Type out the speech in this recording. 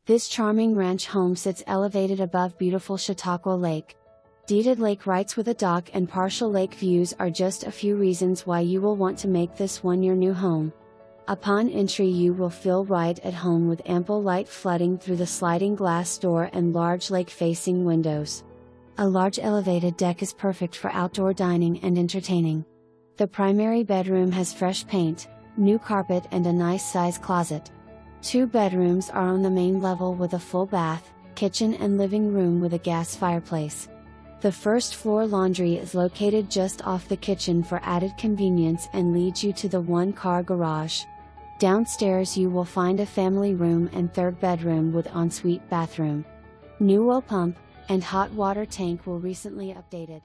This charming ranch home sits elevated above beautiful Chautauqua Lake. Deeded lake rights with a dock and partial lake views are just a few reasons why you will want to make this one your new home. Upon entry you will feel right at home with ample light flooding through the sliding glass door and large lake-facing windows. A large elevated deck is perfect for outdoor dining and entertaining. The primary bedroom has fresh paint, new carpet and a nice-size closet. 2 bedrooms are on the main level with a full bath, kitchen and living room with a gas fireplace. The first floor laundry is located just off the kitchen for added convenience and leads you to the 1-car garage. Downstairs you will find a family room and 3rd bedroom with ensuite bathroom. New well pump and hot water tank were recently updated.